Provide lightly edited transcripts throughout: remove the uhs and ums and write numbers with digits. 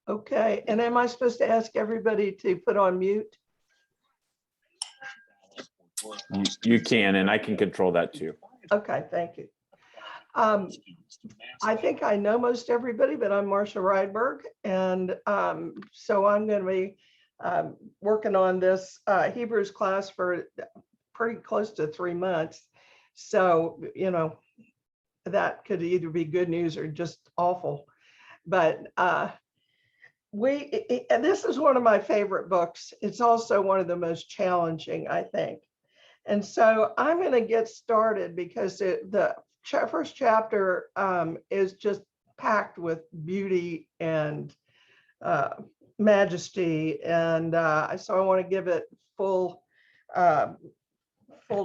Okay, and am I supposed to ask everybody to put on mute? You can, and I can control that too. Okay, thank you. I think I know most everybody, but I'm Marcia Rydberg, and so I'm going to be working on this Hebrews class for pretty close to 3 months. So, you know, that could either be good news or just awful. But and this is one of my favorite books. It's also one of the most challenging, I think. And so I'm going to get started because the first chapter is just packed with beauty and majesty. And so I want to give it full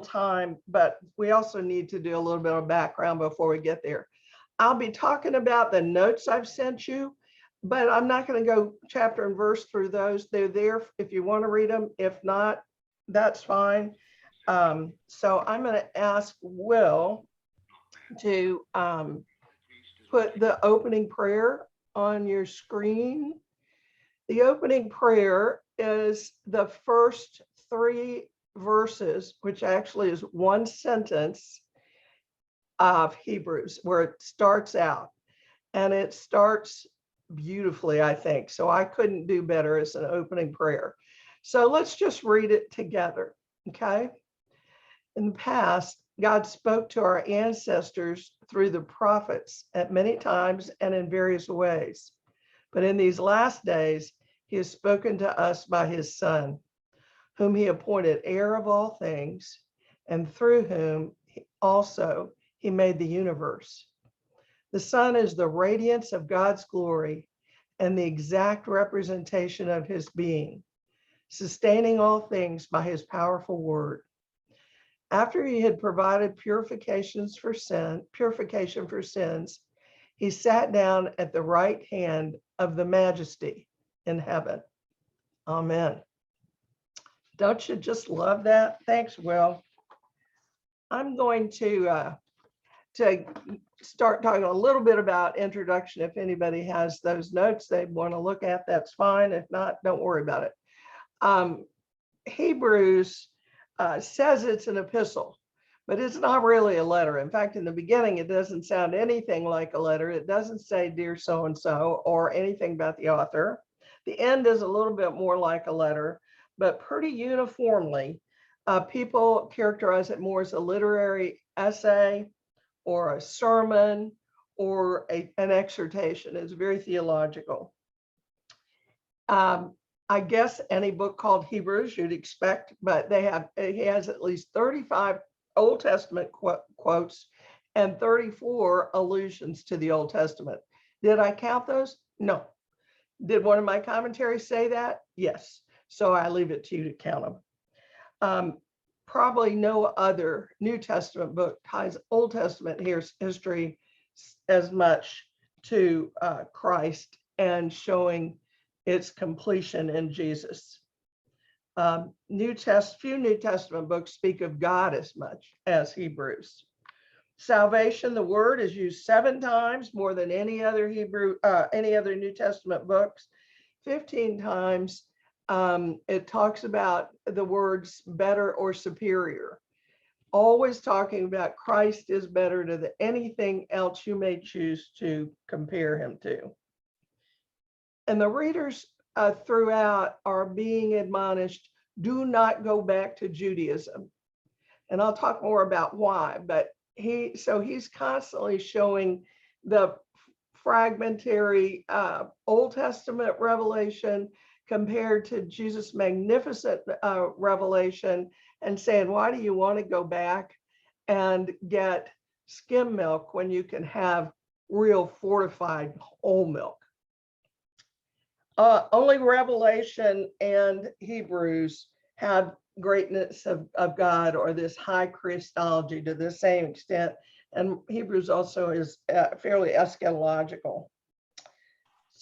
time, but we also need to do a little bit of background before we get there. I'll be talking about the notes I've sent you, but I'm not going to go chapter and verse through those. They're there if you want to read them. If not, that's fine. So I'm going to ask Will to put the opening prayer on your screen. The opening prayer is the first 3 verses, which actually is 1 sentence of Hebrews, where it starts out, and it starts beautifully, I think. So I couldn't do better as an opening prayer. So let's just read it together, okay? In the past, God spoke to our ancestors through the prophets at many times and in various ways. But in these last days, he has spoken to us by his Son, whom he appointed heir of all things, and through whom also he made the universe. The Son is the radiance of God's glory and the exact representation of his being, sustaining all things by his powerful word. After he had provided purification for sins, he sat down at the right hand of the Majesty in heaven. Amen. Don't you just love that? Thanks, Will. I'm going to start talking a little bit about introduction. If anybody has those notes they want to look at, that's fine. If not, don't worry about it. Hebrews says it's an epistle, but it's not really a letter. In fact, in the beginning, it doesn't sound anything like a letter. It doesn't say dear so-and-so or anything about the author. The end is a little bit more like a letter, but pretty uniformly, people characterize it more as a literary essay or a sermon or an exhortation. It's very theological. I guess any book called Hebrews you'd expect, but he has at least 35 Old Testament quotes and 34 allusions to the Old Testament. Did I count those? No. Did one of my commentaries say that? Yes. So I leave it to you to count them. Probably no other New Testament book ties Old Testament history as much to Christ and showing its completion in Jesus. Few New Testament books speak of God as much as Hebrews. Salvation, the word, is used 7 times more than any other New Testament books. 15 times it talks about the words better or superior, always talking about Christ is better to anything else you may choose to compare him to. And the readers throughout are being admonished, do not go back to Judaism. And I'll talk more about why, but he's constantly showing the fragmentary Old Testament revelation compared to Jesus' magnificent revelation, and saying, why do you want to go back and get skim milk when you can have real fortified whole milk? Only Revelation and Hebrews have greatness of God or this high Christology to the same extent. And Hebrews also is fairly eschatological.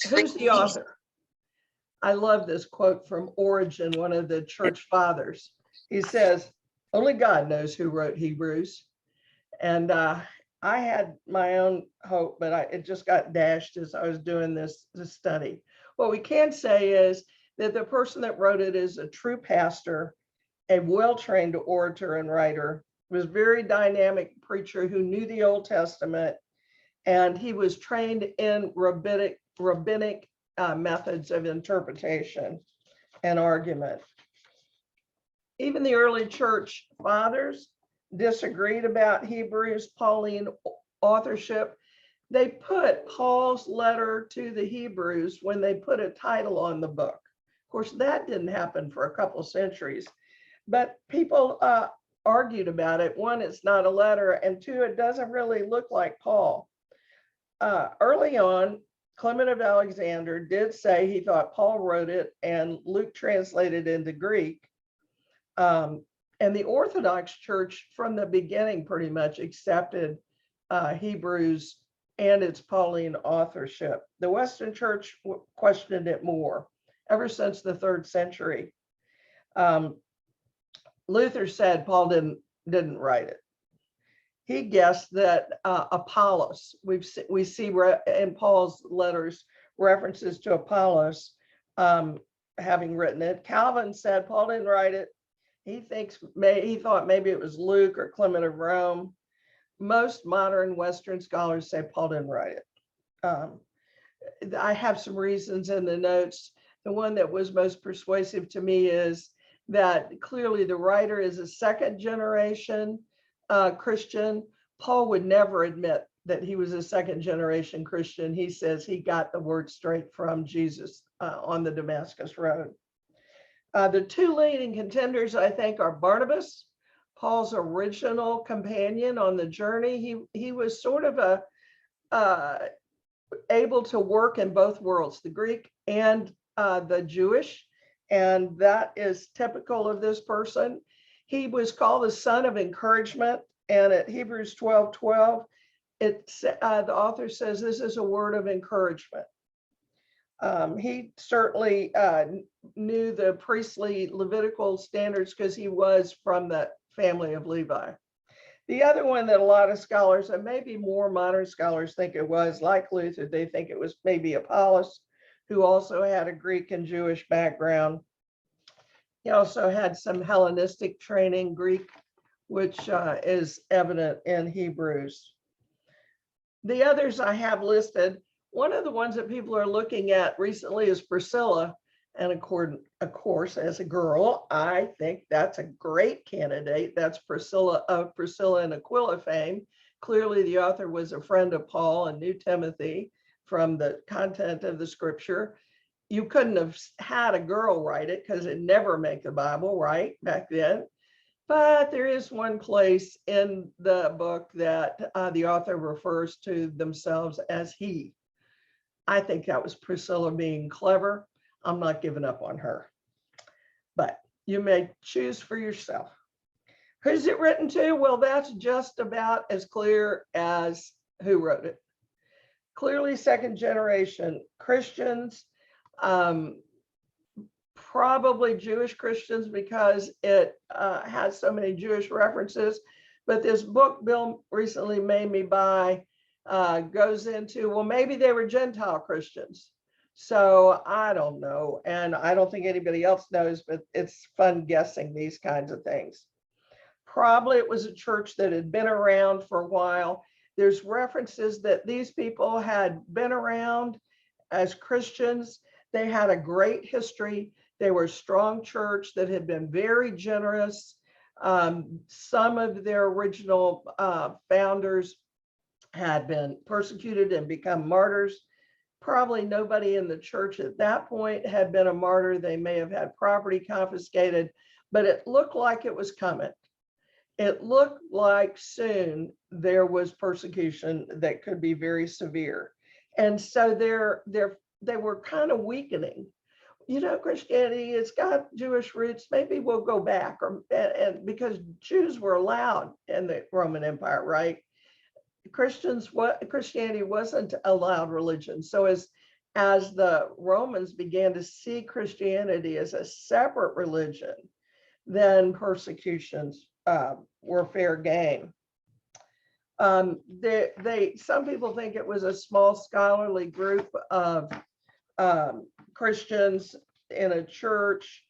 Who's the author? I love this quote from Origen, one of the church fathers. He says, only God knows who wrote Hebrews. And I had my own hope, but it just got dashed as I was doing this study. What we can say is that the person that wrote it is a true pastor, a well-trained orator and writer, was a very dynamic preacher who knew the Old Testament, and he was trained in rabbinic methods of interpretation and argument. Even the early church fathers disagreed about Hebrews' Pauline authorship. They put Paul's letter to the Hebrews when they put a title on the book. Of course, that didn't happen for a couple centuries, but people argued about it. One, it's not a letter, and two, it doesn't really look like Paul. Early on, Clement of Alexander did say he thought Paul wrote it and Luke translated into Greek. And the Orthodox Church from the beginning pretty much accepted Hebrews and its Pauline authorship. The Western Church questioned it more ever since the 3rd century. Luther said Paul didn't write it. He guessed that Apollos, we see in Paul's letters references to Apollos having written it. Calvin said Paul didn't write it. He thought maybe it was Luke or Clement of Rome. Most modern Western scholars say Paul didn't write it. I have some reasons in the notes. The one that was most persuasive to me is that clearly the writer is a 2nd generation Christian. Paul would never admit that he was a 2nd generation Christian. He says he got the word straight from Jesus on the Damascus Road. The 2 leading contenders, I think, are Barnabas, Paul's original companion on the journey. He was sort of able to work in both worlds, the Greek and the Jewish, and that is typical of this person. He was called the son of encouragement, and at Hebrews 12:12, the author says this is a word of encouragement. He certainly knew the priestly Levitical standards because he was from the family of Levi. The other one that a lot of scholars, and maybe more modern scholars, think it was, like Luther, they think it was maybe Apollos, who also had a Greek and Jewish background. He also had some Hellenistic training, Greek, which is evident in Hebrews. The others I have listed, one of the ones that people are looking at recently is Priscilla. And of course, as a girl, I think that's a great candidate. That's Priscilla of Priscilla and Aquila fame. Clearly, the author was a friend of Paul and knew Timothy from the content of the scripture. You couldn't have had a girl write it because it never made the Bible, right, back then. But there is one place in the book that the author refers to themselves as he. I think that was Priscilla being clever. I'm not giving up on her, but you may choose for yourself. Who's it written to? Well, that's just about as clear as who wrote it. Clearly 2nd generation Christians, probably Jewish Christians because it has so many Jewish references. But this book Bill recently made me buy goes into, well, maybe they were Gentile Christians. So I don't know. And I don't think anybody else knows, but it's fun guessing these kinds of things. Probably it was a church that had been around for a while. There's references that these people had been around as Christians. They had a great history. They were a strong church that had been very generous. Some of their original founders had been persecuted and become martyrs. Probably nobody in the church at that point had been a martyr. They may have had property confiscated, but it looked like it was coming. It looked like soon there was persecution that could be very severe. And so they were kind of weakening. You know, Christianity, it's got Jewish roots. Maybe we'll go back, and because Jews were allowed in the Roman Empire, right? Christianity wasn't allowed religion. So as the Romans began to see Christianity as a separate religion, then persecutions were fair game. Some people think it was a small scholarly group of Christians in a church.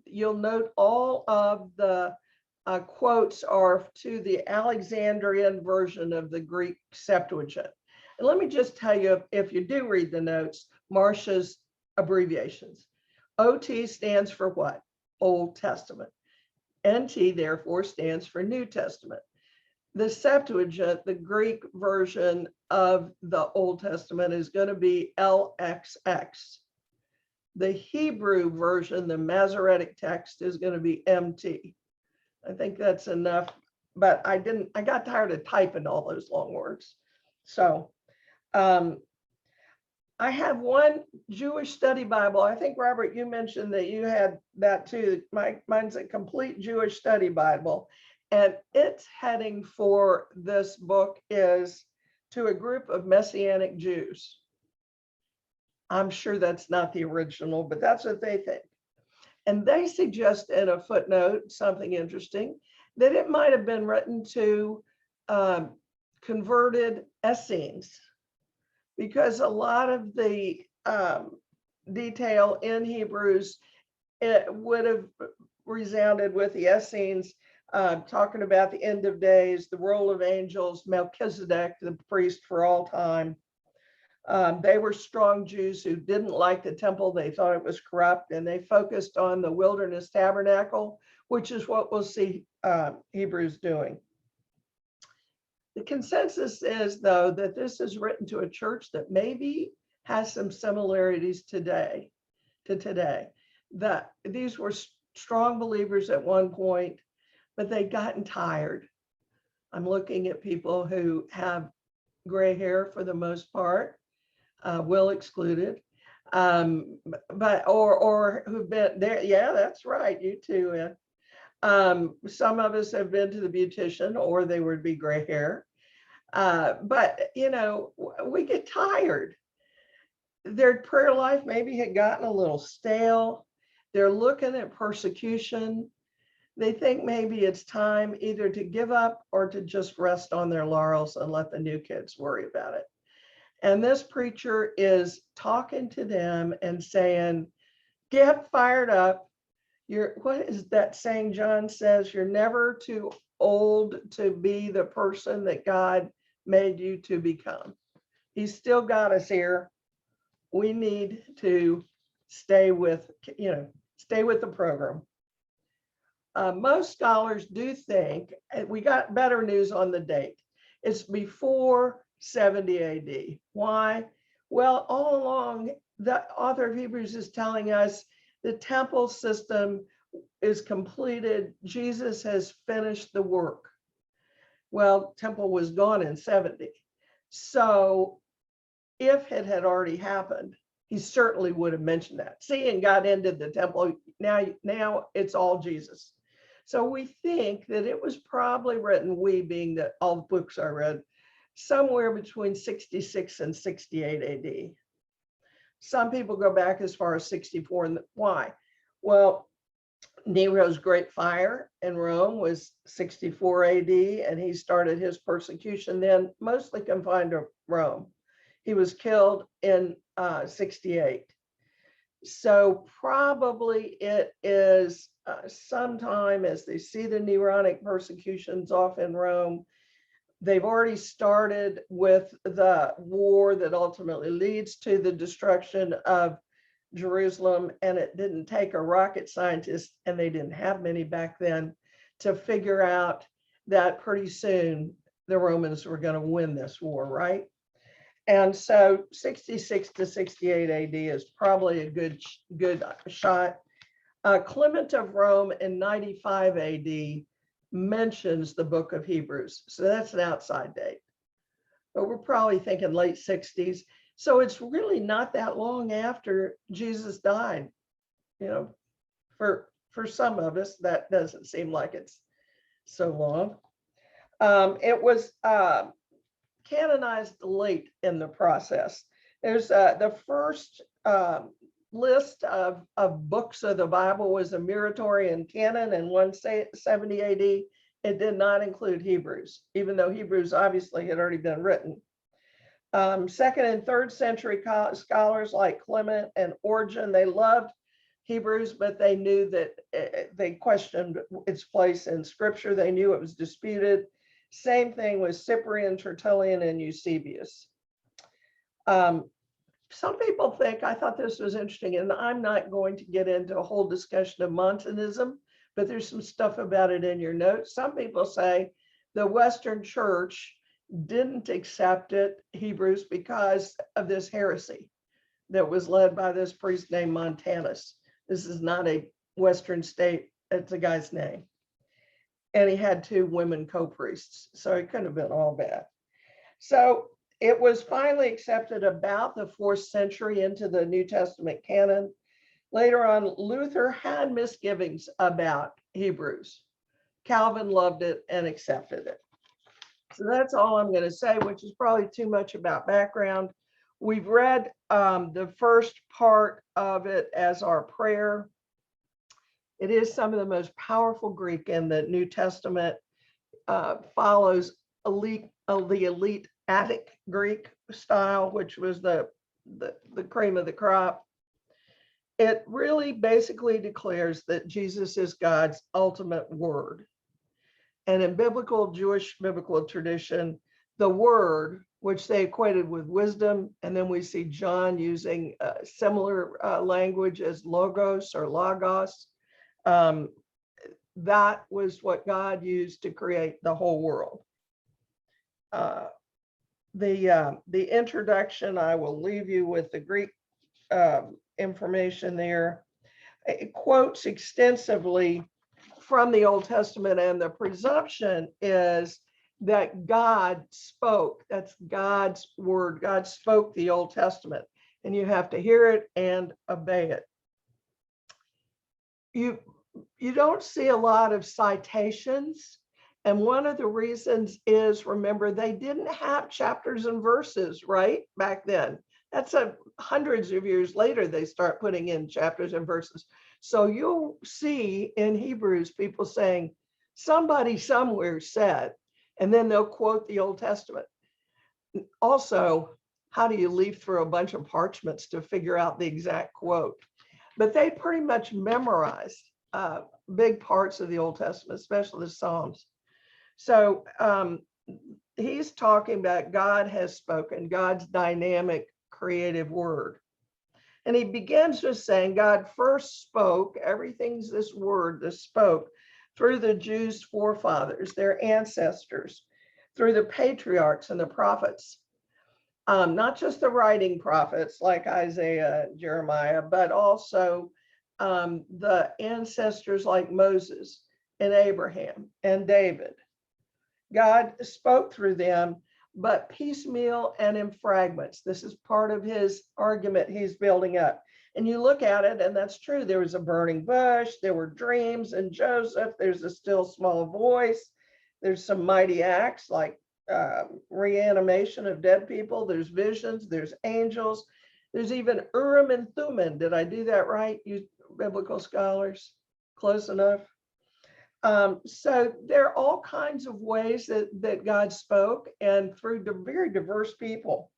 You'll note all of the quotes are to the Alexandrian version of the Greek Septuagint. And let me just tell you, if you do read the notes, Marcia's abbreviations. OT stands for what? Old Testament. NT therefore stands for New Testament. The Septuagint, the Greek version of the Old Testament, is going to be LXX. The Hebrew version, the Masoretic text, is going to be MT. I think that's enough, but I got tired of typing all those long words. So I have one Jewish study Bible. I think, Robert, you mentioned that you had that too. Mine's a complete Jewish study Bible. And its heading for this book is to a group of Messianic Jews. I'm sure that's not the original, but that's what they think. And they suggest in a footnote something interesting, that it might have been written to converted Essenes, because a lot of the detail in Hebrews, it would have resounded with the Essenes talking about the end of days, the role of angels, Melchizedek, the priest for all time. They were strong Jews who didn't like the temple. They thought it was corrupt, and they focused on the wilderness tabernacle, which is what we'll see Hebrews doing. The consensus is, though, that this is written to a church that maybe has some similarities to today. That these were strong believers at one point, but they'd gotten tired. I'm looking at people who have gray hair for the most part, Will excluded, but or who've been there. Yeah, that's right. You too. Some of us have been to the beautician, or they would be gray hair. But you know, we get tired. Their prayer life maybe had gotten a little stale. They're looking at persecution. They think maybe it's time either to give up or to just rest on their laurels and let the new kids worry about it. And this preacher is talking to them and saying, get fired up. What is that saying John says? You're never too old to be the person that God made you to become. He's still got us here. We need to stay with the program. Most scholars do think, and we got better news on the date, it's before 70 AD. Why? Well, all along, the author of Hebrews is telling us the temple system is completed. Jesus has finished the work. Well, temple was gone in 70. So if it had already happened, he certainly would have mentioned that. Seeing got into the temple, now it's all Jesus. So we think that it was probably written, we being that all the books I read, somewhere between 66 and 68 AD. Some people go back as far as 64. And why? Well, Nero's Great Fire in Rome was 64 AD, and he started his persecution then, mostly confined to Rome. He was killed in 68. So probably it is sometime as they see the Neronic persecutions off in Rome. They've already started with the war that ultimately leads to the destruction of Jerusalem, and it didn't take a rocket scientist, and they didn't have many back then, to figure out that pretty soon the Romans were going to win this war, right? And so 66 to 68 AD is probably a good shot. Clement of Rome in 95 AD mentions the book of Hebrews. So that's an outside date. But we're probably thinking late 60s. So it's really not that long after Jesus died. You know, for some of us, that doesn't seem like it's so long. It was canonized late in the process. There's the first list of books of the Bible was a Muratorian canon in 170 AD. It did not include Hebrews, even though Hebrews obviously had already been written. Second and third century scholars like Clement and Origen, they loved Hebrews, but they knew that they questioned its place in scripture. They knew it was disputed. Same thing with Cyprian, Tertullian, and Eusebius. Some people think, I thought this was interesting, and I'm not going to get into a whole discussion of Montanism, but there's some stuff about it in your notes. Some people say the Western Church didn't accept it, Hebrews, because of this heresy that was led by this priest named Montanus. This is not a Western state, it's a guy's name. And he had 2 women co-priests, so it couldn't have been all bad. So it was finally accepted about the 4th century into the New Testament canon. Later on, Luther had misgivings about Hebrews. Calvin loved it and accepted it. So that's all I'm going to say, which is probably too much about background. We've read the first part of it as our prayer. It is some of the most powerful Greek in the New Testament, follows the elite Attic Greek style, which was the cream of the crop. It really basically declares that Jesus is God's ultimate word. And in Jewish biblical tradition, the word, which they equated with wisdom, and then we see John using similar language as logos or logos, that was what God used to create the whole world. The introduction, I will leave you with the Greek information there. It quotes extensively from the Old Testament, and the presumption is that God spoke. That's God's word. God spoke the Old Testament, and you have to hear it and obey it. You don't see a lot of citations, and one of the reasons is, remember, they didn't have chapters and verses, right, back then. That's hundreds of years later they start putting in chapters and verses. So you'll see in Hebrews people saying, somebody somewhere said, and then they'll quote the Old Testament. Also, how do you leaf through a bunch of parchments to figure out the exact quote? But they pretty much memorized big parts of the Old Testament, especially the Psalms. So he's talking about God has spoken, God's dynamic creative word. And he begins with saying God first spoke, everything's this word, this spoke, through the Jews' forefathers, their ancestors, through the patriarchs and the prophets. Not just the writing prophets like Isaiah, Jeremiah, but also the ancestors like Moses and Abraham and David. God spoke through them, but piecemeal and in fragments. This is part of his argument he's building up. And you look at it, and that's true. There was a burning bush, there were dreams in Joseph, there's a still small voice, there's some mighty acts like reanimation of dead people, there's visions, there's angels, there's even Urim and Thummim. Did I do that right, you biblical scholars? Close enough. So there are all kinds of ways that God spoke, and through the very diverse people.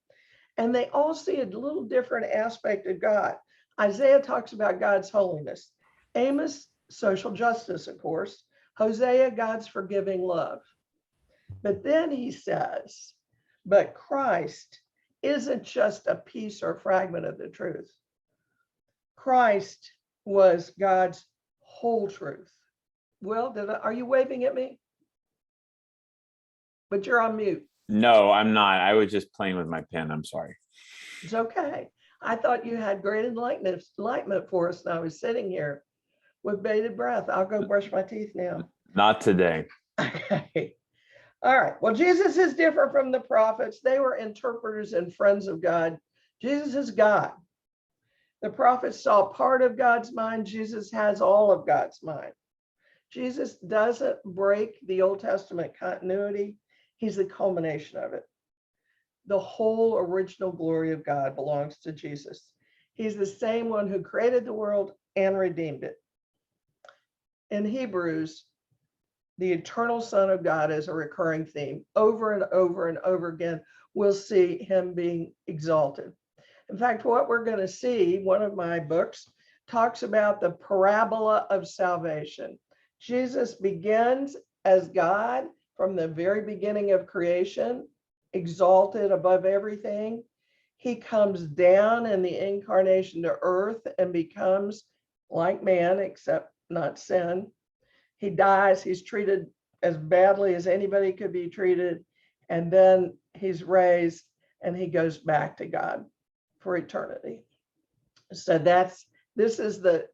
And they all see a little different aspect of God. Isaiah talks about God's holiness. Amos, social justice, of course. Hosea, God's forgiving love. But then he says, but Christ isn't just a piece or fragment of the truth. Christ was God's whole truth. Well, are you waving at me? But you're on mute. No, I'm not. I was just playing with my pen. I'm sorry. It's okay. I thought you had great enlightenment for us, and I was sitting here with bated breath. I'll go brush my teeth now. Not today. Okay. All right. Well, Jesus is different from the prophets. They were interpreters and friends of God. Jesus is God. The prophets saw part of God's mind. Jesus has all of God's mind. Jesus doesn't break the Old Testament continuity. He's the culmination of it. The whole original glory of God belongs to Jesus. He's the same one who created the world and redeemed it. In Hebrews, the eternal Son of God is a recurring theme. Over and over and over again, we'll see him being exalted. In fact, what we're going to see, one of my books talks about the parabola of salvation. Jesus begins as God from the very beginning of creation, exalted above everything. He comes down in the incarnation to earth and becomes like man, except not sin. He dies, he's treated as badly as anybody could be treated, and then he's raised and he goes back to God for eternity. So this is the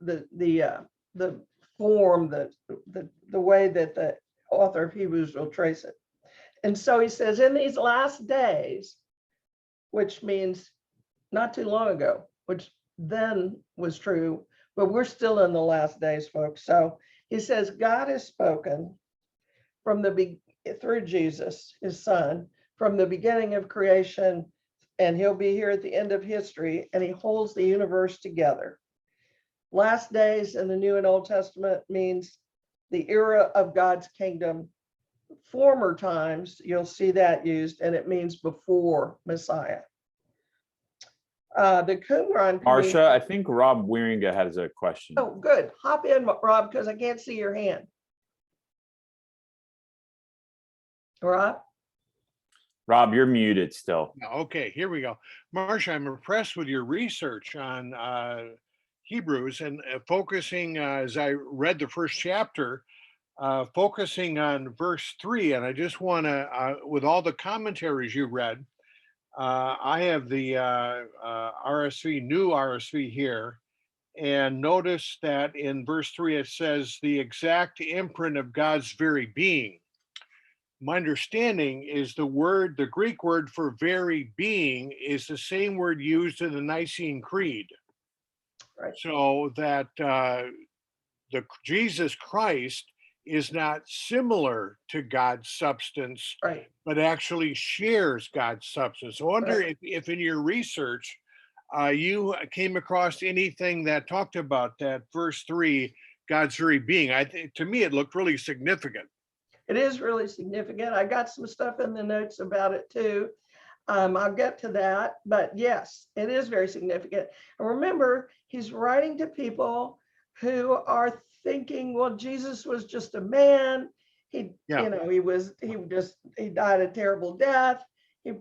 form, the way that the author of Hebrews will trace it. And so he says, in these last days, which means not too long ago, which then was true, but we're still in the last days, folks. So he says, God has spoken through Jesus, his son, from the beginning of creation, and he'll be here at the end of history, and he holds the universe together. Last days in the New and Old Testament means the era of God's kingdom. Former times, you'll see that used, and it means before Messiah. The Qumran. Marcia, I think Rob Wieringa has a question. Oh, good. Hop in, Rob, because I can't see your hand. Rob? Rob, you're muted still. Okay, here we go. Marcia, I'm impressed with your research on Hebrews and focusing, as I read the first chapter, focusing on verse 3. And I just want to, with all the commentaries you read, I have the RSV, new RSV here, and notice that in verse 3 it says the exact imprint of God's very being. My understanding is the Greek word for very being is the same word used in the Nicene Creed. Right. So that the Jesus Christ is not similar to God's substance, Right. but actually shares God's substance. I wonder if in your research you came across anything that talked about that verse 3, God's very being. To me, it looked really significant. It is really significant. I got some stuff in the notes about it too. I'll get to that, but yes, it is very significant. And remember, he's writing to people who are thinking, well, Jesus was just a man. He died a terrible death.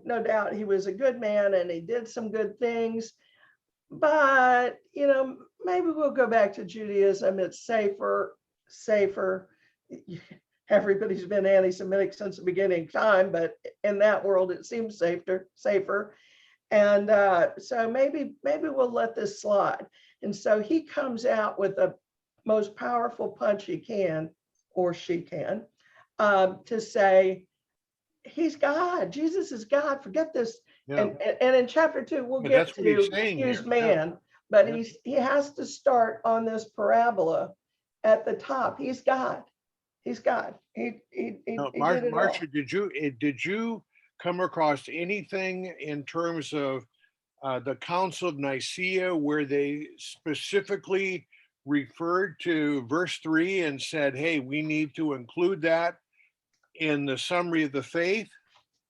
No doubt he was a good man and he did some good things, but maybe we'll go back to Judaism. It's safer. Everybody's been anti-Semitic since the beginning of time, but in that world, it seems safer. And so maybe we'll let this slide. And so he comes out with the most powerful punch he can, or she can, to say, he's God. Jesus is God. Forget this. Yeah. And in chapter 2, we'll get to use man, but he has to start on this parabola at the top. He's God. He's God. Marcia, did you come across anything in terms of the Council of Nicaea where they specifically referred to verse 3 and said, hey, we need to include that in the summary of the faith?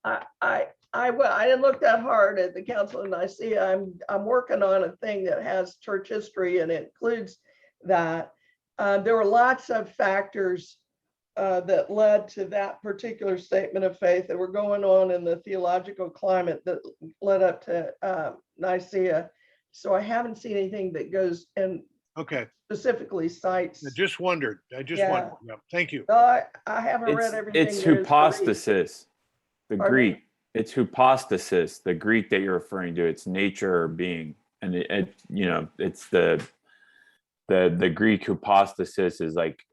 I didn't look that hard at the Council of Nicaea. I'm working on a thing that has church history and it includes that. There were lots of factors that led to that particular statement of faith that were going on in the theological climate that led up to Nicaea. So I haven't seen anything that goes and specifically cites. I just wondered. Yeah, thank you. I haven't read everything. It's hypostasis, the Greek. It's hypostasis, the Greek that you're referring to. It's nature or being, and it's the Greek hypostasis is like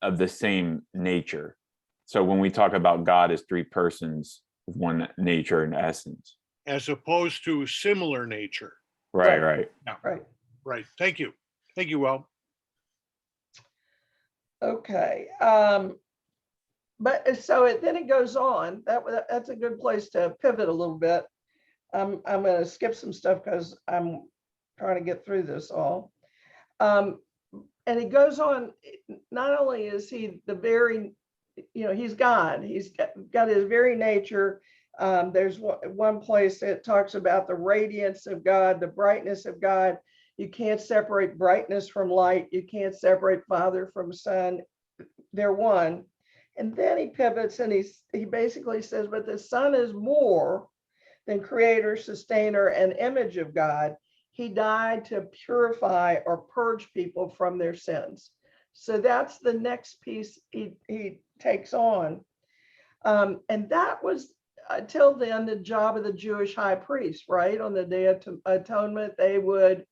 of the same nature. So when we talk about God as three persons of one nature and essence, as opposed to similar nature. Right. Yeah. Right. Thank you. Well. Okay. But so then it goes on. That's a good place to pivot a little bit. I'm going to skip some stuff because I'm trying to get through this all. And he goes on, not only is he the very he's God. He's got his very nature. There's one place that talks about the radiance of God, the brightness of God. You can't separate brightness from light. You can't separate Father from Son. They're one. And then he pivots and he basically says, but the Son is more than creator, sustainer, and image of God. He died to purify or purge people from their sins. So that's the next piece he takes on. And that was, until then, the job of the Jewish high priest, right? On the Day of Atonement, they would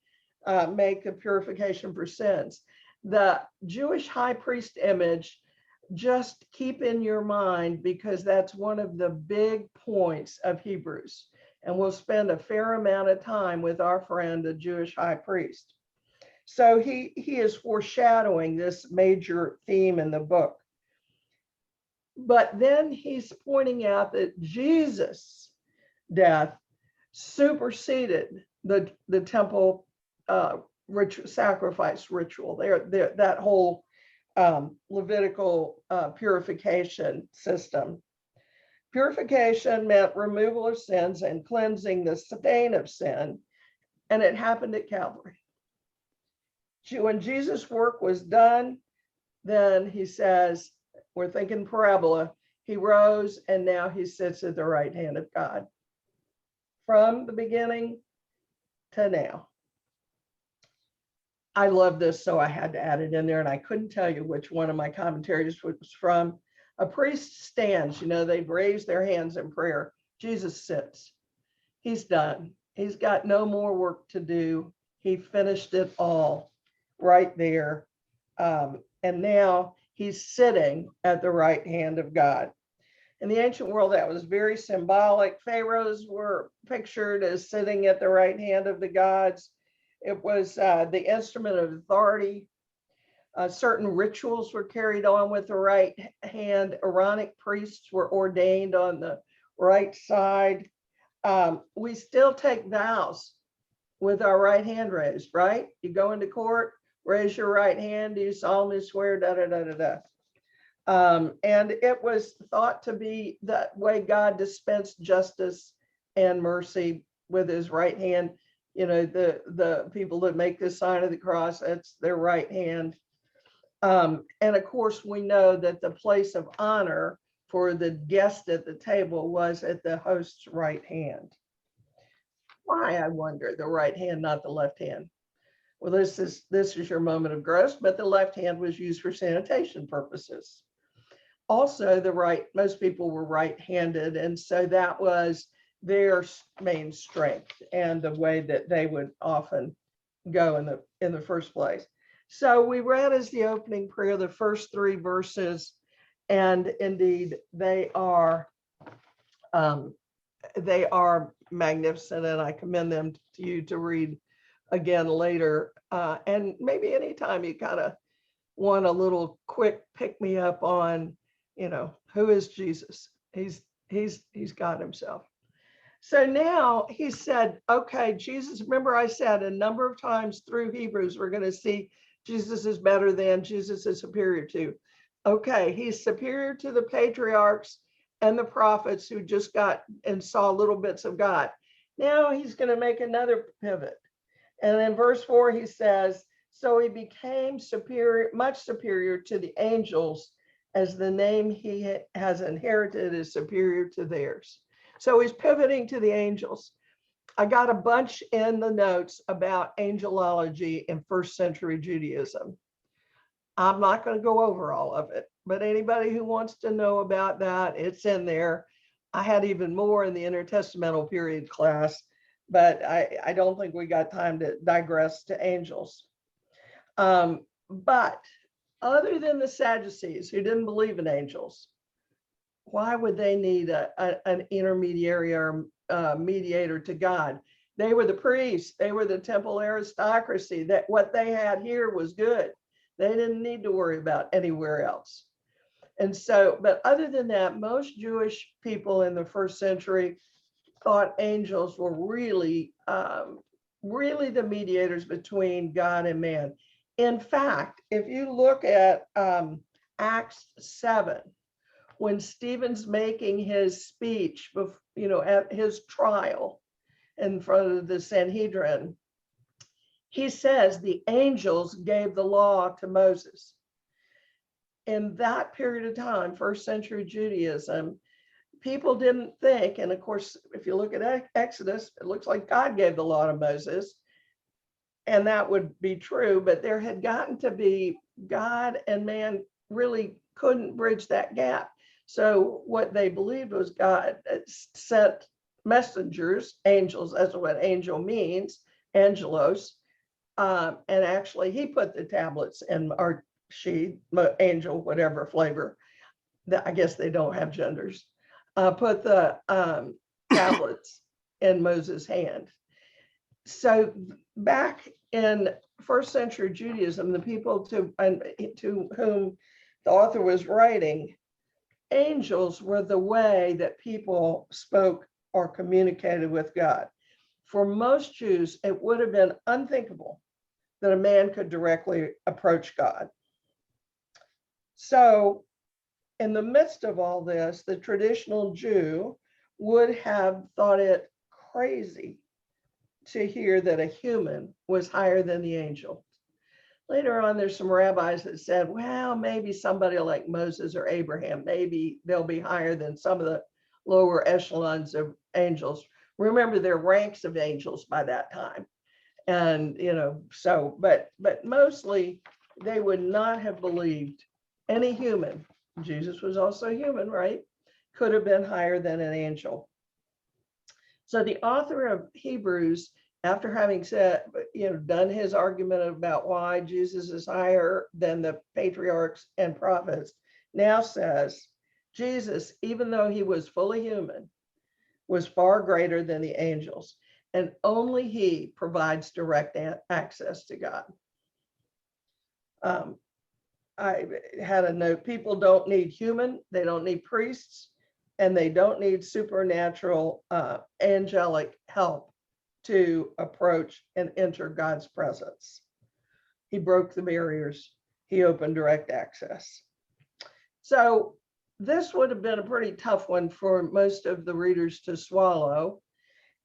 make the purification for sins. The Jewish high priest image, just keep in your mind, because that's one of the big points of Hebrews. And we'll spend a fair amount of time with our friend, the Jewish high priest. So he is foreshadowing this major theme in the book. But then he's pointing out that Jesus' death superseded the temple sacrifice ritual. That whole Levitical purification system. Purification meant removal of sins and cleansing the stain of sin, and it happened at Calvary. When Jesus' work was done, then he says, we're thinking parabola, he rose and now he sits at the right hand of God. From the beginning to now. I love this, so I had to add it in there, and I couldn't tell you which one of my commentaries was from. A priest stands, they've raised their hands in prayer. Jesus sits. He's done. He's got no more work to do. He finished it all right there. And now he's sitting at the right hand of God. In the ancient world, that was very symbolic. Pharaohs were pictured as sitting at the right hand of the gods. It was the instrument of authority. Certain rituals were carried on with the right hand. Aaronic priests were ordained on the right side. We still take vows with our right hand raised, right? You go into court, raise your right hand, you solemnly swear, da da da da da. And it was thought to be that way God dispensed justice and mercy with his right hand. The people that make the sign of the cross, that's their right hand. And of course, we know that the place of honor for the guest at the table was at the host's right hand. Why, I wonder, the right hand, not the left hand? Well, this is your moment of grace, but the left hand was used for sanitation purposes. Also, most people were right-handed, and so that was their main strength and the way that they would often go in the first place. So we read as the opening prayer the first 3 verses, and indeed they are magnificent, and I commend them to you to read again later. And maybe anytime you kind of want a little quick pick me up on, who is Jesus? He's God himself. So now he said, okay, Jesus, remember I said a number of times through Hebrews, we're going to see Jesus is better than, Jesus is superior to. Okay, he's superior to the patriarchs and the prophets who just got and saw little bits of God. Now he's going to make another pivot. And in verse 4, he says, so he became superior, much superior to the angels, as the name he has inherited is superior to theirs. So he's pivoting to the angels. I got a bunch in the notes about angelology in first century Judaism. I'm not going to go over all of it, but anybody who wants to know about that, it's in there. I had even more in the intertestamental period class, but I don't think we got time to digress to angels. But other than the Sadducees who didn't believe in angels, why would they need an intermediary or mediator to God? They were the priests. They were the temple aristocracy. That what they had here was good. They didn't need to worry about anywhere else. And so, but other than that, most Jewish people in the first century thought angels were really the mediators between God and man. In fact, if you look at Acts 7, when Stephen's making his speech, at his trial in front of the Sanhedrin, he says the angels gave the law to Moses. In that period of time, first century Judaism, people didn't think, and of course, if you look at Exodus, it looks like God gave the law to Moses, and that would be true, but there had gotten to be, God and man really couldn't bridge that gap. So what they believed was God sent messengers, angels, that's what angel means, angelos, and actually he put the tablets in, or she, angel, whatever flavor, I guess they don't have genders, put the tablets in Moses' hand. So back in first century Judaism, the people to whom the author was writing, angels were the way that people spoke or communicated with God. For most Jews, it would have been unthinkable that a man could directly approach God. So in the midst of all this, the traditional Jew would have thought it crazy to hear that a human was higher than the angel. Later on, there's some rabbis that said, well, maybe somebody like Moses or Abraham, maybe they'll be higher than some of the lower echelons of angels. Remember, there are ranks of angels by that time. And, but mostly they would not have believed any human, Jesus was also human, right, could have been higher than an angel. So the author of Hebrews, after having said, done his argument about why Jesus is higher than the patriarchs and prophets, now says, Jesus, even though he was fully human, was far greater than the angels, and only he provides direct access to God. I had a note, people don't need human, they don't need priests, and they don't need supernatural angelic help to approach and enter God's presence. He broke the barriers. He opened direct access. So this would have been a pretty tough one for most of the readers to swallow.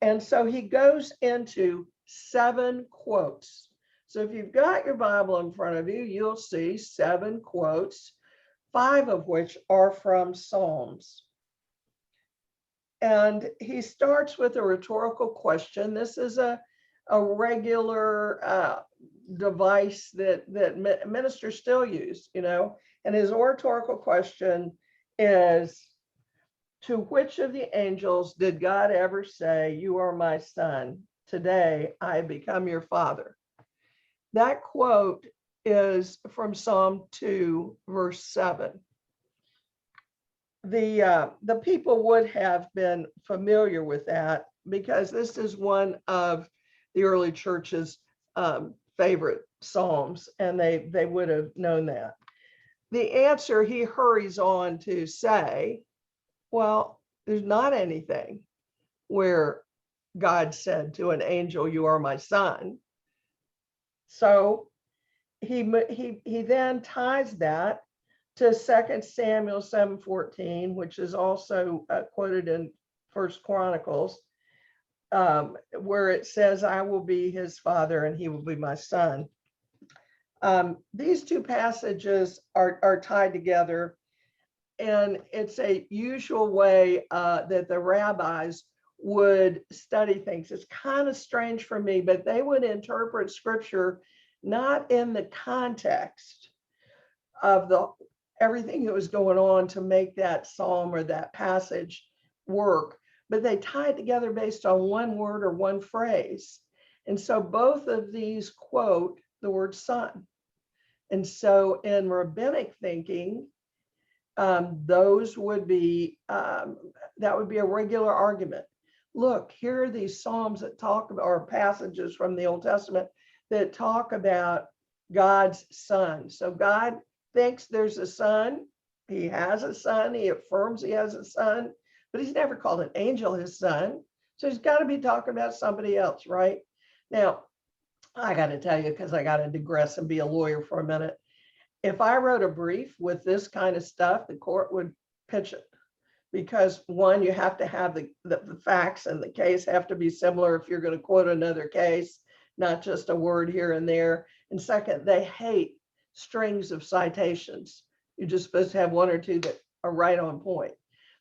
And so he goes into 7 quotes. So if you've got your Bible in front of you, you'll see 7 quotes, 5 of which are from Psalms. And he starts with a rhetorical question. This is a regular device that ministers still use, and his oratorical question is, to which of the angels did God ever say, you are my son, today I have become your father? That quote is from Psalm 2, verse 7. The people would have been familiar with that because this is one of the early church's favorite psalms, and they would have known that. The answer, he hurries on to say, well, there's not anything where God said to an angel, you are my son. So he then ties that to 2 Samuel 7:14, which is also quoted in First Chronicles, where it says, I will be his father and he will be my son. These 2 passages are tied together, and it's a usual way that the rabbis would study things. It's kind of strange for me, but they would interpret scripture not in the context of everything that was going on to make that psalm or that passage work, but they tie it together based on one word or one phrase. And so both of these quote the word son. And so in rabbinic thinking, those would be, that would be a regular argument. Look, here are these psalms that talk about, or passages from the Old Testament that talk about God's son. So God thinks there's a son. He has a son. He affirms he has a son, but he's never called an angel his son. So he's got to be talking about somebody else, right? Now, I got to tell you, because I got to digress and be a lawyer for a minute. If I wrote a brief with this kind of stuff, the court would pitch it. Because one, you have to have the facts and the case have to be similar if you're going to quote another case, not just a word here and there. And second, they hate strings of citations. You're just supposed to have one or two that are right on point.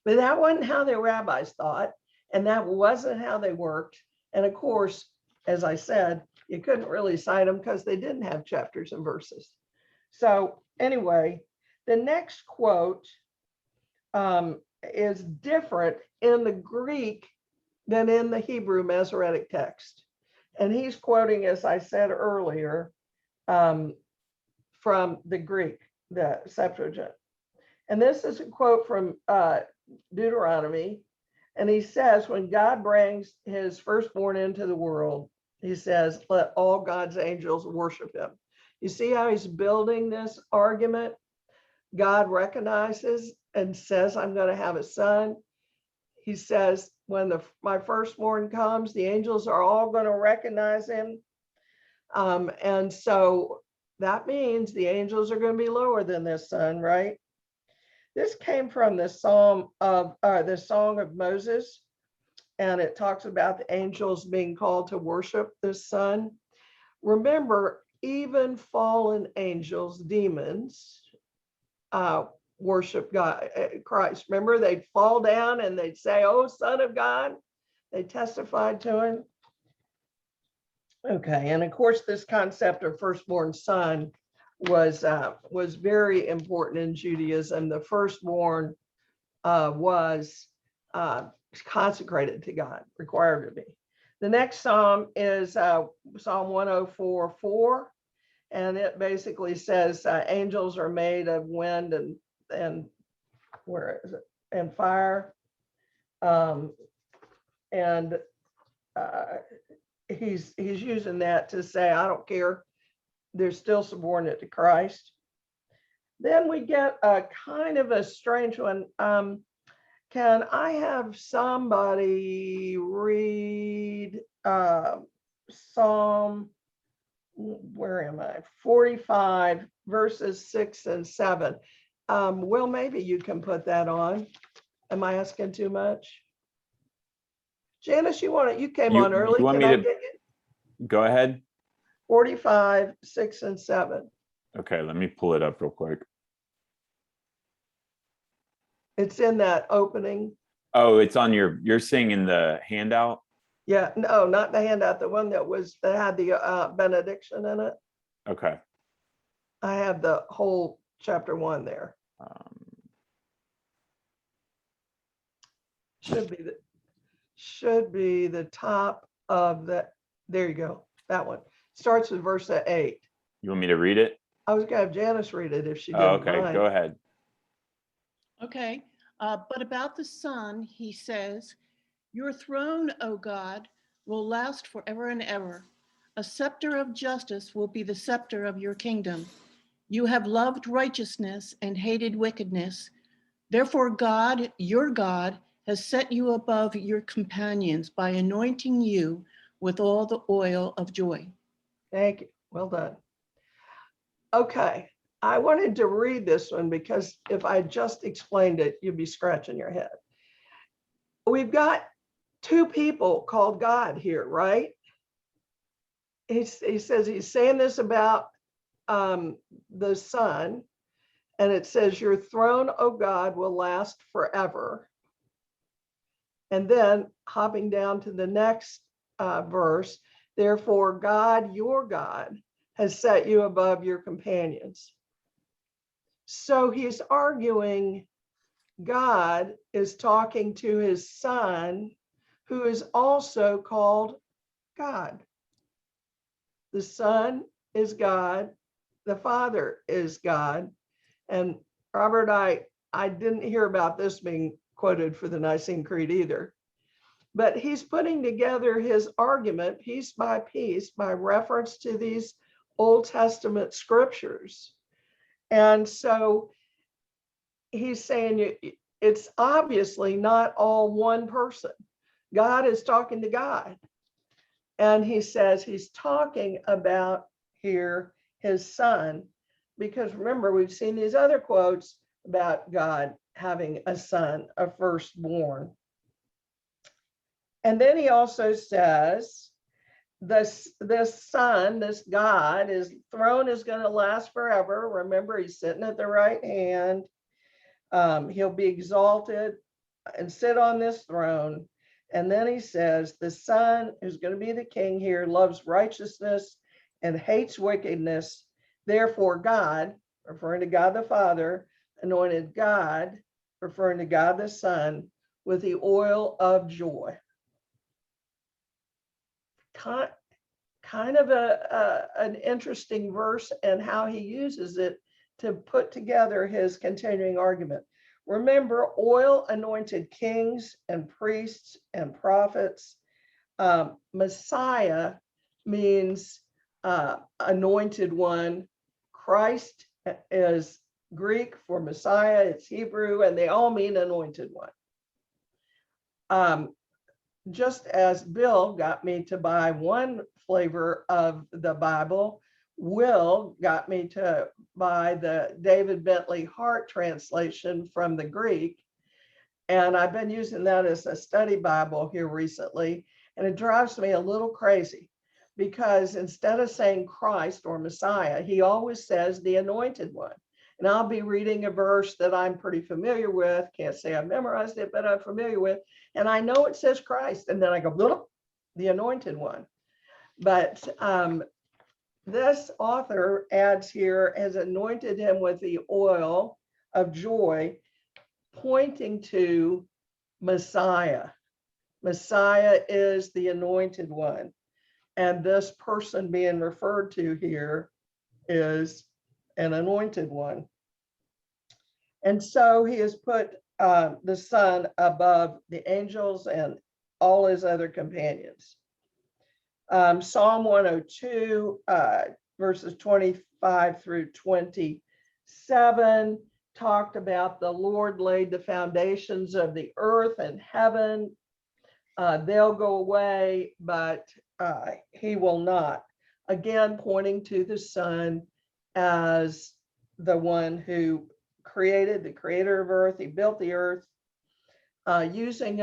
But that wasn't how the rabbis thought, and that wasn't how they worked. And of course, as I said, you couldn't really cite them because they didn't have chapters and verses. So anyway, the next quote is different in the Greek than in the Hebrew Masoretic text. And he's quoting, as I said earlier, from the Greek, the Septuagint. And this is a quote from Deuteronomy. And he says, when God brings his firstborn into the world, he says, let all God's angels worship him. You see how he's building this argument? God recognizes and says, I'm going to have a son. He says, when my firstborn comes, the angels are all going to recognize him. And so that means the angels are going to be lower than this son, right? This came from the Song of Moses, and it talks about the angels being called to worship the son. Remember, even fallen angels, demons, worship God, Christ. Remember, they'd fall down and they'd say, "Oh, Son of God." They testified to him. Okay, and of course, this concept of firstborn son was very important in Judaism. The firstborn was consecrated to God, required to be. The next psalm is Psalm 104:4, and it basically says angels are made of wind and where is it? And fire. He's using that to say, I don't care. They're still subordinate to Christ. Then we get a kind of a strange one. Can I have somebody read Psalm, where am I? 45 verses 6 and 7. Well, maybe you can put that on. Am I asking too much? Janice, you came on early. You want Can me I to get you? go ahead? 45, 6 and 7. Okay, let me pull it up real quick. It's in that opening. Oh, it's on you're saying in the handout? Yeah, no, not the handout, the one that had the benediction in it. Okay. I have the whole chapter 1 there. Should be the top of the, there you go, that one. Starts with verse 8. You want me to read it? I was gonna have Janice read it if she Oh, didn't okay, mind. go ahead. Okay, but about the Son, he says, your throne, O God, will last forever and ever. A scepter of justice will be the scepter of your kingdom. You have loved righteousness and hated wickedness. Therefore, God, your God, has set you above your companions by anointing you with all the oil of joy. Thank you. Well done. Okay, I wanted to read this one because if I just explained it, you'd be scratching your head. We've got two people called God here, right? He says he's saying this about the Son, and it says, your throne, O God, will last forever. And then hopping down to the next verse, therefore God, your God, has set you above your companions. So he's arguing God is talking to his Son, who is also called God. The Son is God, the Father is God. And Robert, I didn't hear about this being quoted for the Nicene Creed either. But he's putting together his argument piece by piece by reference to these Old Testament scriptures. And so he's saying it's obviously not all one person. God is talking to God. And he says he's talking about here his Son, because remember, we've seen these other quotes about God having a son, a firstborn. And then he also says, this son, this God, his throne is going to last forever. Remember, he's sitting at the right hand. He'll be exalted and sit on this throne. And then he says, the son who's going to be the king here loves righteousness and hates wickedness. Therefore, God, referring to God the Father, anointed God, referring to God the Son, with the oil of joy. Kind of an interesting verse, and how he uses it to put together his continuing argument. Remember, oil anointed kings and priests and prophets. Messiah means anointed one. Christ is Greek for Messiah, it's Hebrew, and they all mean anointed one. Just as Bill got me to buy one flavor of the Bible, Will got me to buy the David Bentley Hart translation from the Greek. And I've been using that as a study Bible here recently. And it drives me a little crazy, because instead of saying Christ or Messiah, he always says the anointed one. And I'll be reading a verse that I'm pretty familiar with. Can't say I've memorized it, but I'm familiar with. And I know it says Christ. And then I go, the anointed one. But this author adds here, has anointed him with the oil of joy, pointing to Messiah. Messiah is the anointed one. And this person being referred to here is an anointed one. And so he has put the Son above the angels and all his other companions. Psalm 102, verses 25 through 27, talked about the Lord laid the foundations of the earth and heaven. They'll go away, but he will not. Again, pointing to the Son as the one who created, the creator of earth. He built the earth using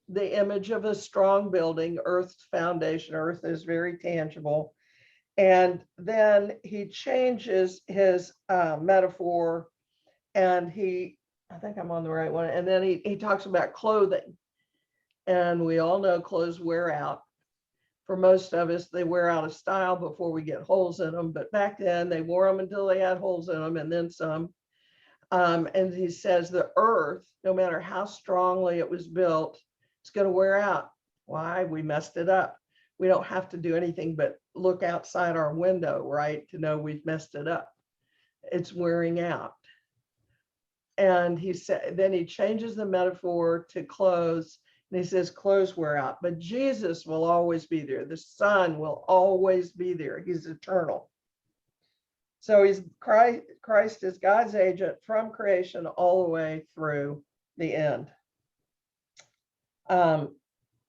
the image of a strong building, earth's foundation. Earth is very tangible. And then he changes his metaphor, and I think I'm on the right one. And then he talks about clothing. And we all know clothes wear out. For most of us, they wear out of style before we get holes in them. But back then, they wore them until they had holes in them, and then some. And he says the earth, no matter how strongly it was built, it's going to wear out. Why? We messed it up. We don't have to do anything but look outside our window, right, to know we've messed it up. It's wearing out. And he said, then he changes the metaphor to clothes, and he says clothes wear out, but Jesus will always be there. The Son will always be there. He's eternal. So Christ is God's agent from creation all the way through the end.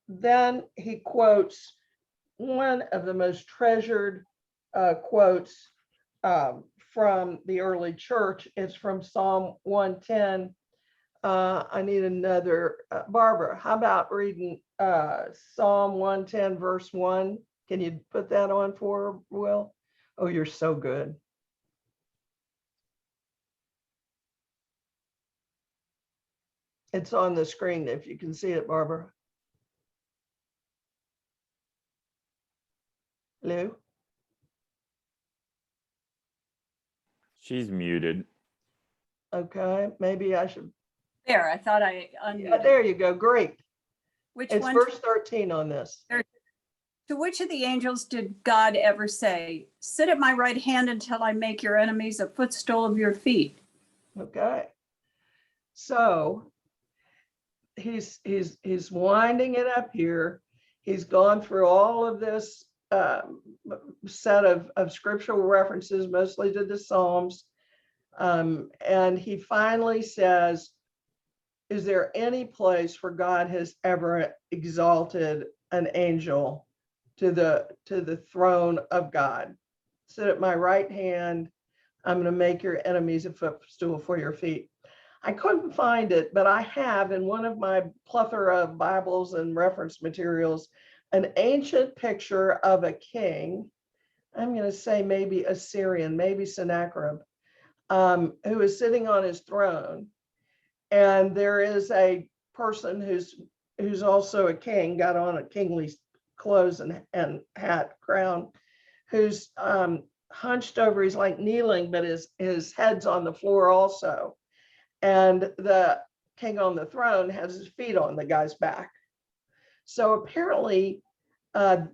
Then he quotes one of the most treasured quotes from the early church. It's from Psalm 110. I need another. Barbara, how about reading Psalm 110, verse 1? Can you put that on for Will? Oh, you're so good. It's on the screen if you can see it, Barbara. Lou? She's muted. Okay, maybe I should. There, I thought I unmuted. Yeah, there you go. Great. Which It's one? verse 13 on this. To which of the angels did God ever say, "Sit at my right hand until I make your enemies a footstool of your feet"? Okay. So he's winding it up here. He's gone through all of this set of scriptural references, mostly to the Psalms. And he finally says, is there any place where God has ever exalted an angel to the throne of God? Sit at my right hand. I'm going to make your enemies a footstool for your feet. I couldn't find it, but I have in one of my plethora of Bibles and reference materials, an ancient picture of a king. I'm going to say maybe Assyrian, maybe Sennacherib, who is sitting on his throne. And there is a person who's also a king, got on a kingly clothes and hat, crown, who's hunched over. He's like kneeling, but his head's on the floor also. And the king on the throne has his feet on the guy's back. So apparently,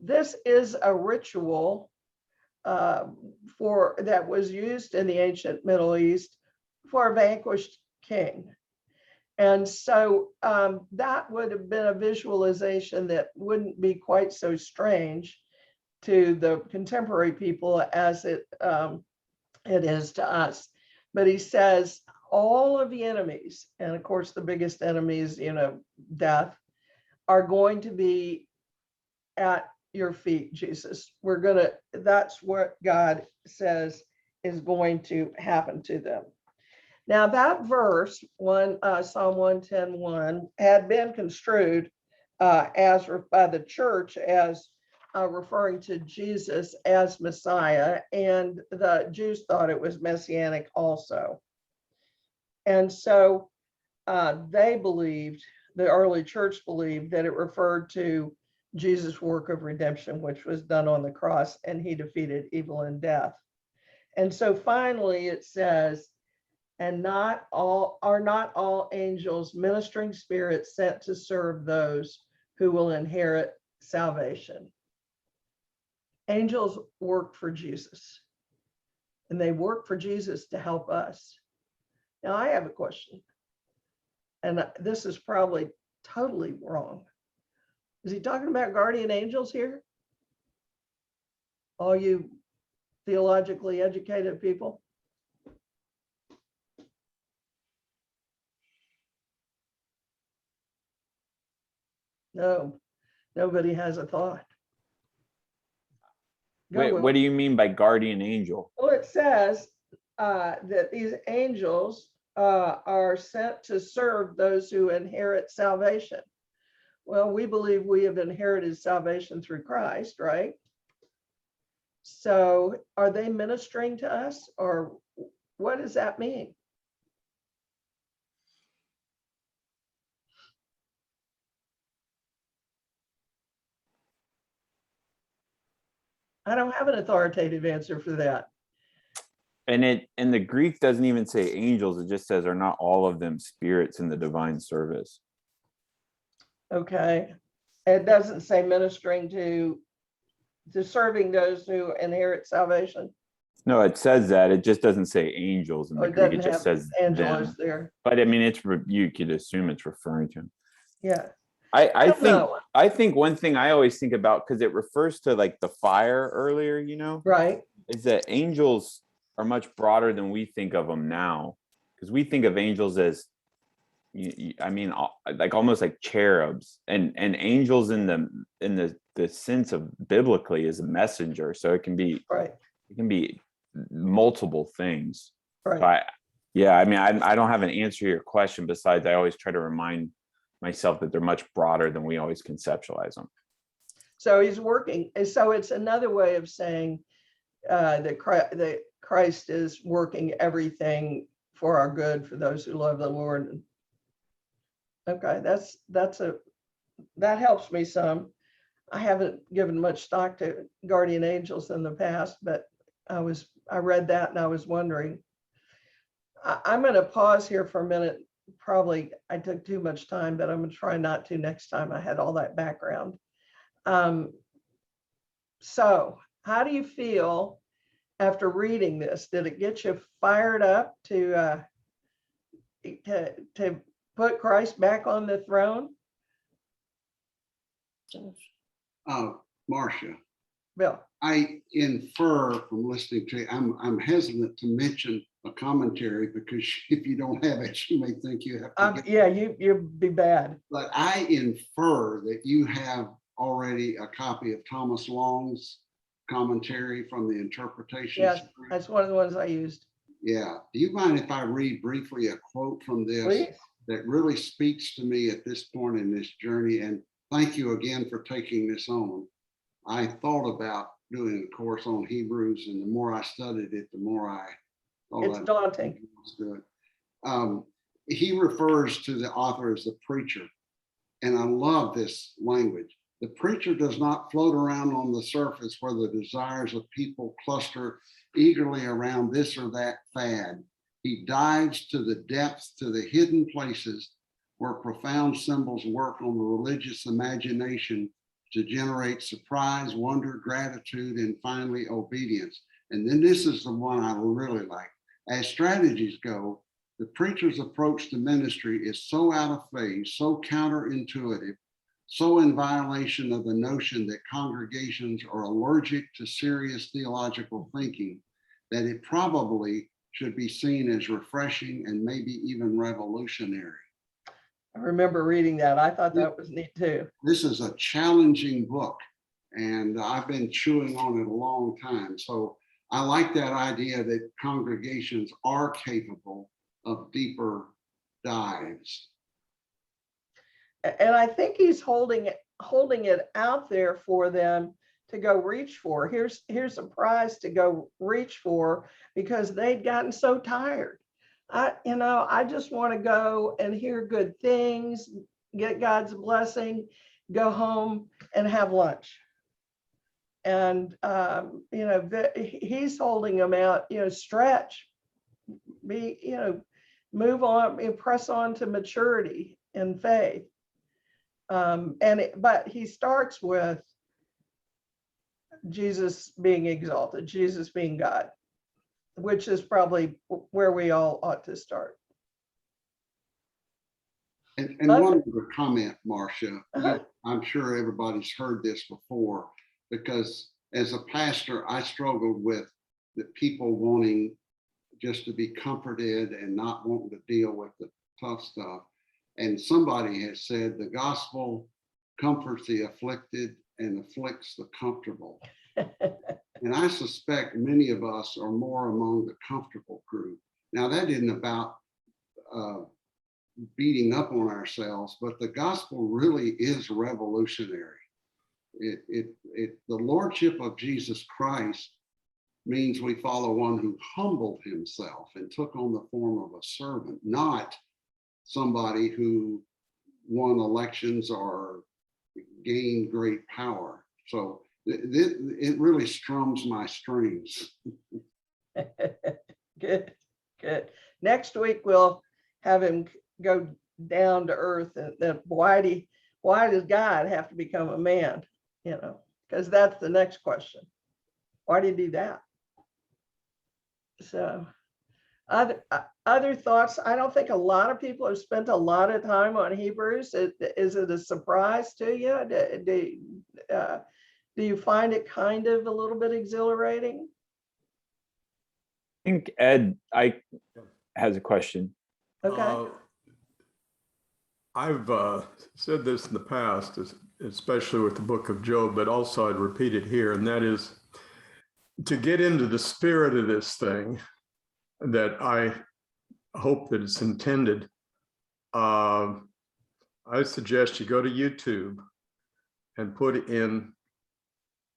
this is a ritual that was used in the ancient Middle East for a vanquished king. And so that would have been a visualization that wouldn't be quite so strange to the contemporary people as it is to us. But he says all of the enemies, and of course the biggest enemies, death, are going to be at your feet, Jesus. That's what God says is going to happen to them. Now that verse, Psalm 110:1, had been construed as by the church as referring to Jesus as Messiah, and the Jews thought it was messianic also. And so they believed, the early church believed, that it referred to Jesus' work of redemption, which was done on the cross, and he defeated evil and death. And so finally it says, and not all angels ministering spirits sent to serve those who will inherit salvation. Angels work for Jesus, and they work for Jesus to help us. Now I have a question, and this is probably totally wrong. Is he talking about guardian angels here? All you theologically educated people? No, nobody has a thought. Wait, what do you mean by guardian angel? Well, it says that these angels are sent to serve those who inherit salvation. Well, we believe we have inherited salvation through Christ, right? So are they ministering to us, or what does that mean? I don't have an authoritative answer for that. And the Greek doesn't even say angels, it just says, are not all of them spirits in the divine service? Okay. It doesn't say ministering to serving those who inherit salvation. No, it says that. It just doesn't say angels in the Greek. It just says angelos them. there. But I mean, you could assume it's referring to them. Yeah. I think one thing I always think about, because it refers to like the fire earlier, Right. is that angels are much broader than we think of them now, because we think of angels as, I mean, like almost like cherubs, and angels in the sense of biblically is a messenger, so it can be right. It can be multiple things. Right. So I mean, I don't have an answer to your question, besides I always try to remind myself that they're much broader than we always conceptualize them. So he's working. So it's another way of saying that Christ is working everything for our good for those who love the Lord. Okay, that helps me some. I haven't given much stock to guardian angels in the past, but I read that and I was wondering. I'm going to pause here for a minute. Probably I took too much time, but I'm going to try not to next time. I had all that background. So how do you feel after reading this? Did it get you fired up to put Christ back on the throne? Marcia, Bill. I infer from listening to you, I'm hesitant to mention a commentary, because if you don't have it, you may think you have to yeah, you'd be bad. But I infer that you have already a copy of Thomas Long's commentary from the interpretation. Yes, that's one of the ones I used. Yeah. Do you mind if I read briefly a quote from this Please. that really speaks to me at this point in this journey? And thank you again for taking this on. I thought about doing a course on Hebrews, and the more I studied it, the more I thought It's daunting. let's do it. He refers to the author as the preacher. And I love this language. The preacher does not float around on the surface where the desires of people cluster eagerly around this or that fad. He dives to the depths, to the hidden places where profound symbols work on the religious imagination to generate surprise, wonder, gratitude, and finally obedience. And then this is the one I really like. As strategies go, the preacher's approach to ministry is so out of phase, so counterintuitive, so in violation of the notion that congregations are allergic to serious theological thinking, that it probably should be seen as refreshing and maybe even revolutionary. I remember reading that. I thought that was neat too. This is a challenging book, and I've been chewing on it a long time. So I like that idea that congregations are capable of deeper dives. And I think he's holding it out there for them to go reach for. Here's a prize to go reach for, because they'd gotten so tired. I just want to go and hear good things, get God's blessing, go home and have lunch. And he's holding them out, stretch, move on, press on to maturity in faith. But he starts with Jesus being exalted, Jesus being God, which is probably where we all ought to start. And one other comment, Marcia, Uh-huh. I'm sure everybody's heard this before, because as a pastor, I struggled with the people wanting just to be comforted and not wanting to deal with the tough stuff. And somebody has said the gospel comforts the afflicted and afflicts the comfortable. And I suspect many of us are more among the comfortable group. Now, that isn't about beating up on ourselves, but the gospel really is revolutionary. The lordship of Jesus Christ means we follow one who humbled himself and took on the form of a servant, not somebody who won elections or gained great power. So it really strums my strings. Good. Next week we'll have him go down to earth, and then why does God have to become a man? Because that's the next question. Why did he do that? So other thoughts? I don't think a lot of people have spent a lot of time on Hebrews. Is it a surprise to you? Do you find it kind of a little bit exhilarating? I think Ed has a question. Okay. I've said this in the past, especially with the book of Job, but also I'd repeat it here, and that is to get into the spirit of this thing that I hope that it's intended. I suggest you go to YouTube and put in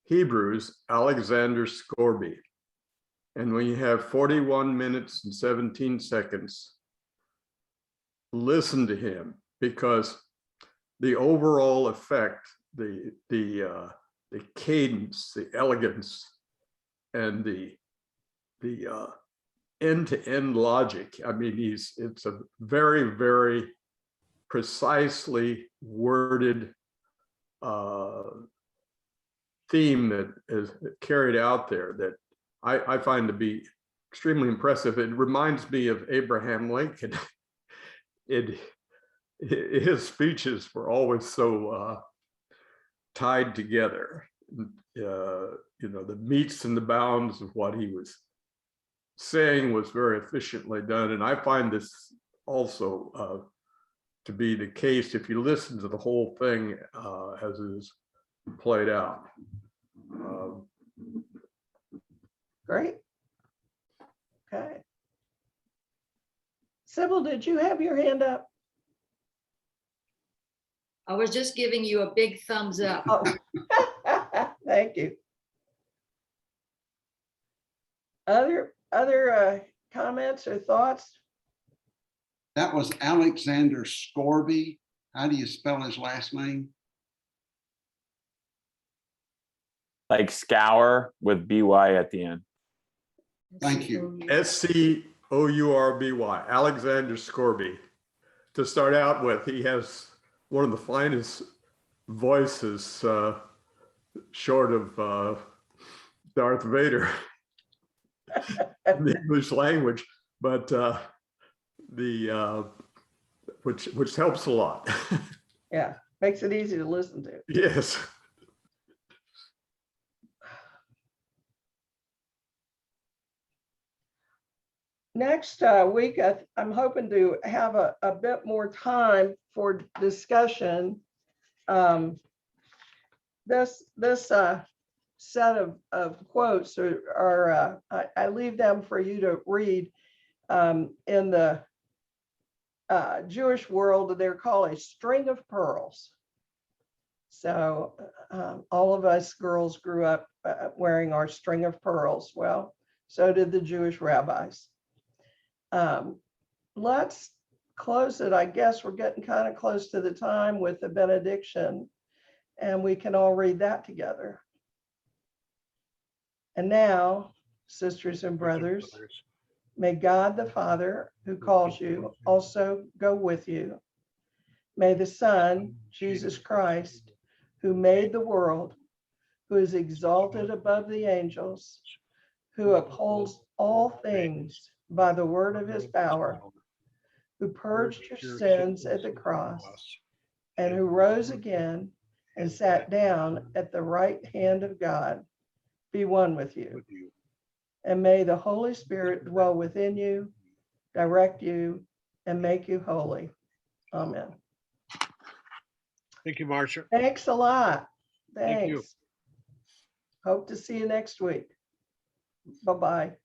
Hebrews Alexander Scorby. And when you have 41 minutes and 17 seconds, listen to him, because the overall effect, the cadence, the elegance, and the end-to-end logic. I mean, it's a very, very precisely worded theme that is carried out there that I find to be extremely impressive. It reminds me of Abraham Lincoln. His speeches were always so tied together. The metes and the bounds of what he was saying was very efficiently done. And I find this also to be the case if you listen to the whole thing as it is played out. Great. Okay. Sybil, did you have your hand up? I was just giving you a big thumbs up. Oh, thank you. Other comments or thoughts? That was Alexander Scorby. How do you spell his last name? Like scour with BY at the end. Thank you. Scourby, Alexander Scorby. To start out with, he has one of the finest voices, short of Darth Vader in the English language, but which helps a lot. Yeah, makes it easy to listen to. Yes. Next week, I'm hoping to have a bit more time for discussion. This set of quotes are I leave them for you to read. In the Jewish world, they're called a string of pearls. So all of us girls grew up wearing our string of pearls. Well, so did the Jewish rabbis. Let's close it. I guess we're getting kind of close to the time with the benediction, and we can all read that together. And now, sisters and brothers, may God the Father, who calls you, also go with you. May the Son, Jesus Christ, who made the world, who is exalted above the angels, who upholds all things by the word of his power, who purged your sins at the cross, and who rose again and sat down at the right hand of God, be one with you. And may the Holy Spirit dwell within you, direct you, and make you holy. Amen. Thank you, Marcia. Thanks a lot. Thank you. Thanks. Hope to see you next week. Bye-bye.